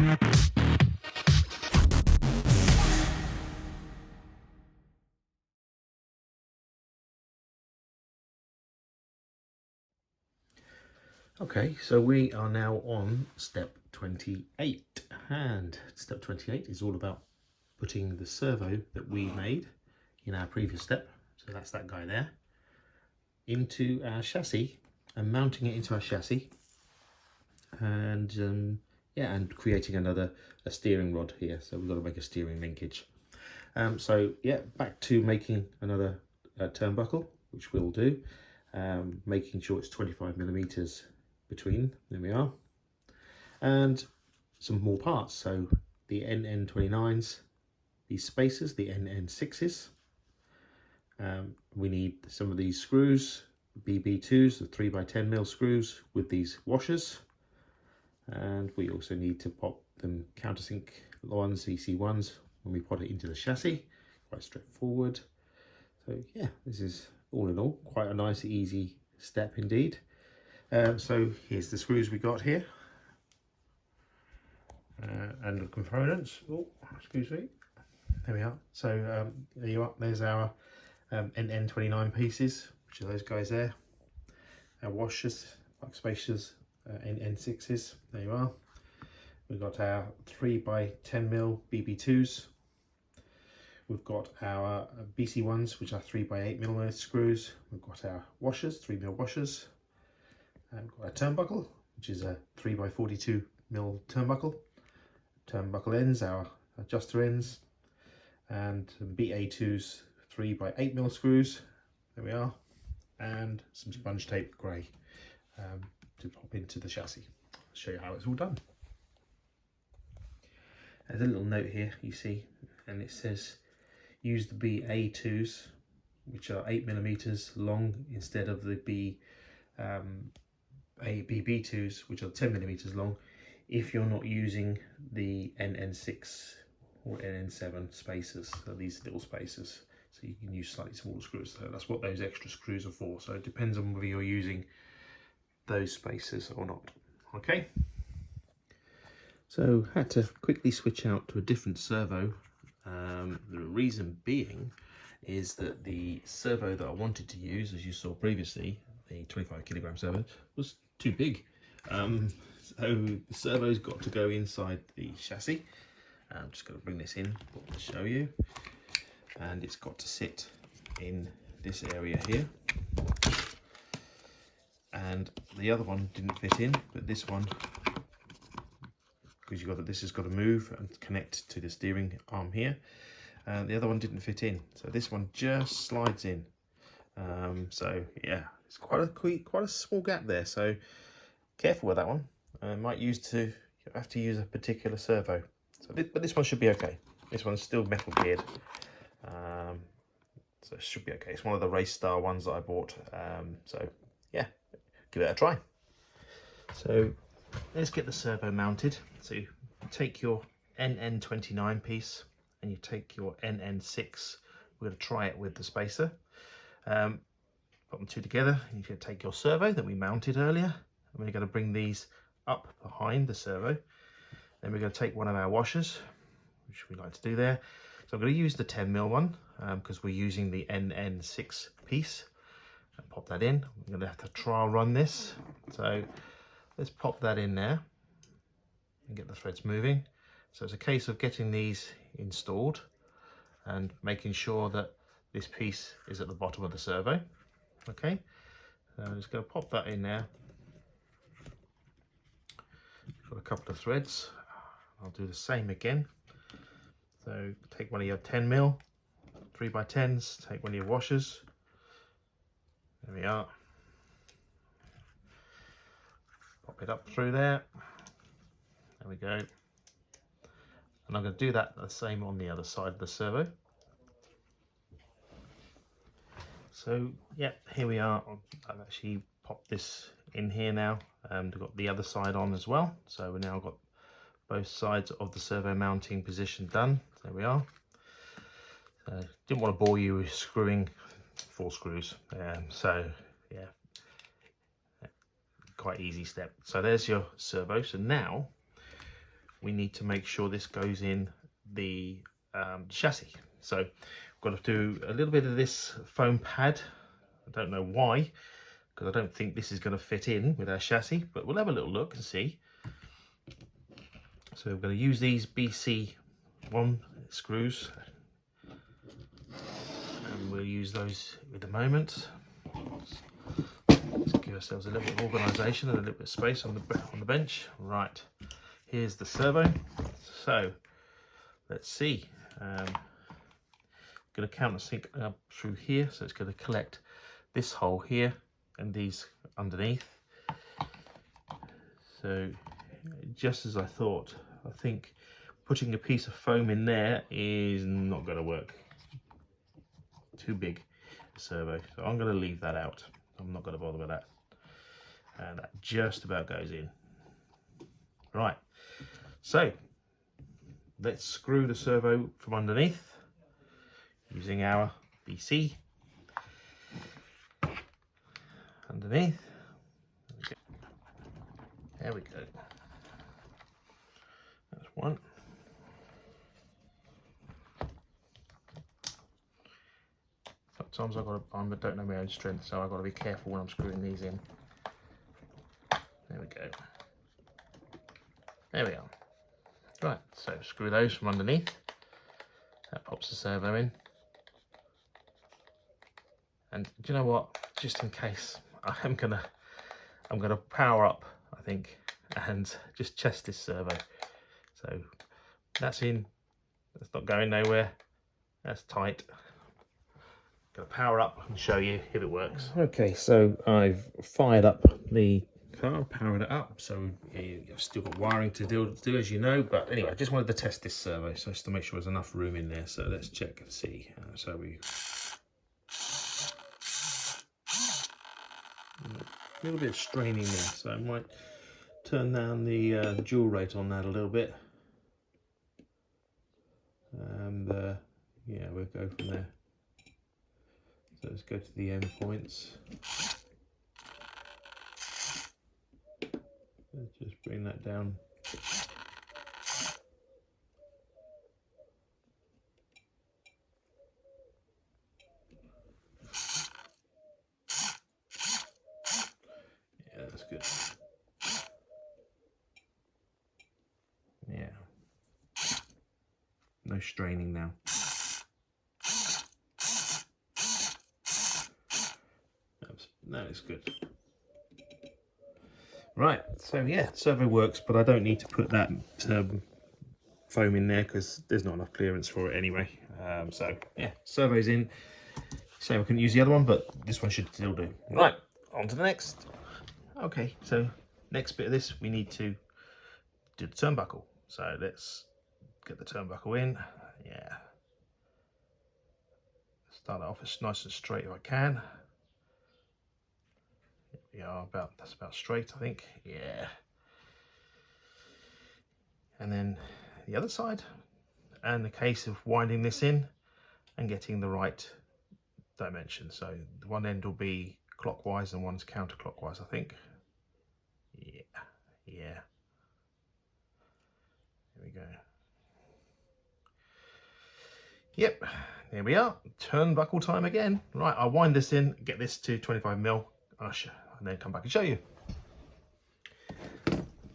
Okay, so we are now on step 28, and step 28 is all about putting the servo that we made in our previous step, so that's that guy there, into our chassis and mounting it into our chassis, and yeah, and creating a steering rod here. So we've got to make a steering linkage. So yeah, back to making another turnbuckle, which we'll do, making sure it's 25mm between. There we are, and some more parts. So the NN29s, these spacers, the NN6s. We need some of these screws, BB2s, the 3x10mm screws with these washers, and we also need to pop them countersink ones, EC1s, when we put it into the chassis. Quite straightforward. So yeah, this is all in all quite a nice easy step indeed. So here's the screws we got here, and the components. Oh, excuse me. There we are. So there you are. There's our NN29 pieces, which are those guys there. Our washers, like spacers, NN6s. There you are. We've got our 3x10mm BB2s. We've got our BC1s, which are 3x8mm screws. We've got our washers, 3mm washers. And we've got a turnbuckle, which is a 3x42mm turnbuckle. Turnbuckle ends, our adjuster ends, and some BA2s, 3x8mm screws. There we are, and some sponge tape grey to pop into the chassis. I'll show you how it's all done. There's a little note here, you see, and it says use the BA2s, which are 8mm long, instead of the BB2s, which are 10mm long, if you're not using the NN6 or NN7 spacers. So these little spacers, so you can use slightly smaller screws. So that's what those extra screws are for. So it depends on whether you're using those spacers or not. Okay, so had to quickly switch out to a different servo. The reason being is that the servo that I wanted to use, as you saw previously, the 25kg servo, was too big. So the servo's got to go inside the chassis. I'm just going to bring this in to show you, and it's got to sit in this area here. And the other one didn't fit in, but this one, because this has got to move and connect to the steering arm here. The other one didn't fit in, so this one just slides in. So yeah, it's quite a small gap there. So careful with that one. Might have to use a particular servo. So, but this one should be okay. This one's still metal geared, so it should be okay. It's one of the race star ones that I bought. So yeah, give it a try. So let's get the servo mounted. So you take your NN29 piece and you take your NN6. We're going to try it with the spacer. Put them two together, and you can take your servo that we mounted earlier, and we're going to bring these up behind the servo. Then we're going to take one of our washers, which we like to do there. So I'm going to use the 10mm one because we're using the NN6 piece. And pop that in. We're going to have to trial run this. So let's pop that in there and get the threads moving. So it's a case of getting these installed and making sure that this piece is at the bottom of the servo. Okay, so I'm just going to pop that in there. Got a couple of threads. I'll do the same again. So take one of your 10mm 3x10s, take one of your washers. There we are. Pop it up through there. There we go. And I'm going to do that the same on the other side of the servo. So yeah, here we are. I've actually popped this in here now. We've got the other side on as well. So we've now got both sides of the servo mounting position done. There we are. Didn't want to bore you with screwing 4 screws. So yeah, quite easy step. So there's your servo. So now we need to make sure this goes in the chassis. So we've got to do a little bit of this foam pad. I don't know why, because I don't think this is going to fit in with our chassis, but we'll have a little look and see. So we're going to use these BC1 screws, and we'll use those at the moment. Let's give ourselves a little bit of organisation and a little bit of space on the bench. Right, here's the servo. So let's see. Going to countersink up through here, so it's going to collect this hole here and these underneath. So just as I thought, I think putting a piece of foam in there is not going to work. Too big a servo, so I'm going to leave that out. I'm not going to bother with that. And that just about goes in. Right, so let's screw the servo from underneath using our BC underneath. There we go. That's one. Sometimes I don't know my own strength, so I've got to be careful when I'm screwing these in. There we go. There we are. Right, so screw those from underneath. That pops the servo in. And do you know what? Just in case, I'm gonna power up, I think, and just test this servo. So that's in. That's not going nowhere. That's tight. Gonna power up and show you if it works. Okay, so I've fired up the car, powered it up. So you've still got wiring to do, as you know. But anyway, I just wanted to test this servo, so just to make sure there's enough room in there. So let's check and see. So we. A little bit of straining there, so I might turn down the dual rate on that a little bit, and yeah, we'll go from there. So let's go to the end points. Let's just bring that down. Yeah, that's good. Yeah. No straining now. That is good. Right, so yeah, servo works, but I don't need to put that foam in there because there's not enough clearance for it anyway. So yeah, servo's in. So we can use the other one, but this one should still do. Right, on to the next. Okay, so next bit of this, we need to do the turnbuckle. So let's get the turnbuckle in. Yeah. Start it off as nice and straight if I can. Yeah, that's about straight, I think. Yeah. And then the other side, and the case of winding this in and getting the right dimension. So the one end will be clockwise and one's counterclockwise, I think. Yeah, yeah. There we go. Yep, there we are. Turnbuckle time again. Right, I'll wind this in, get this to 25mm, and then come back and show you.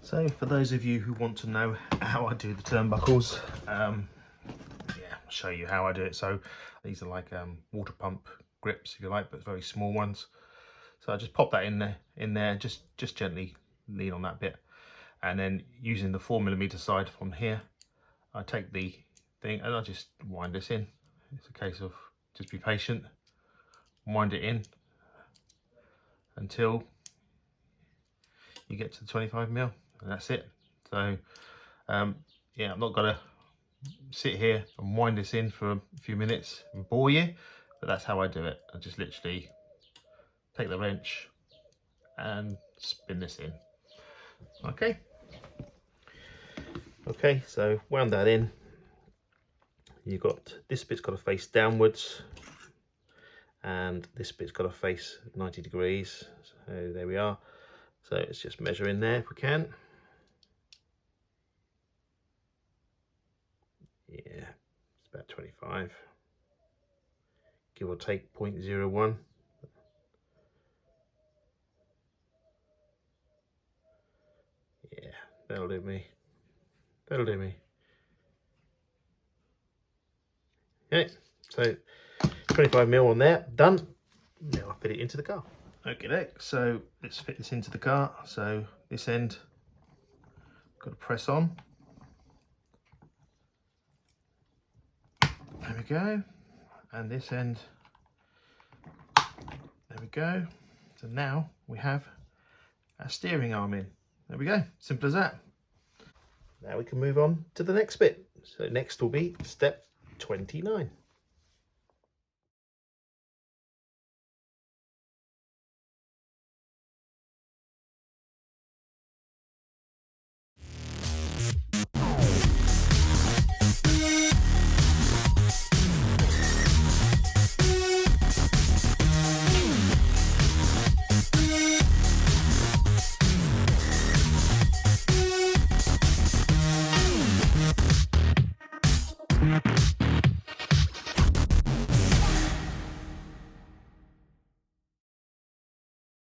So for those of you who want to know how I do the turnbuckles, yeah, I'll show you how I do it. So these are like water pump grips, if you like, but very small ones. So I just pop that in there, just gently lean on that bit, and then using the 4mm side from here, I take the thing and I just wind this in. It's a case of just be patient, wind it in until you get to the 25mm, and that's it. So yeah, I'm not gonna sit here and wind this in for a few minutes and bore you, but that's how I do it. I just literally take the wrench and spin this in. Okay, so wound that in. You've got this bit's got to face downwards and this bit's got to face 90 degrees. So there we are. So let's just measure in there if we can. Yeah, it's about 25, give or take 0.01. Yeah, that'll do me. That'll do me. Okay, so 25mm on there, done. Now I'll fit it into the car. Okay, so let's fit this into the car. So this end, got to press on. There we go. And this end, there we go. So now we have our steering arm in. There we go, simple as that. Now we can move on to the next bit. So next will be step 29.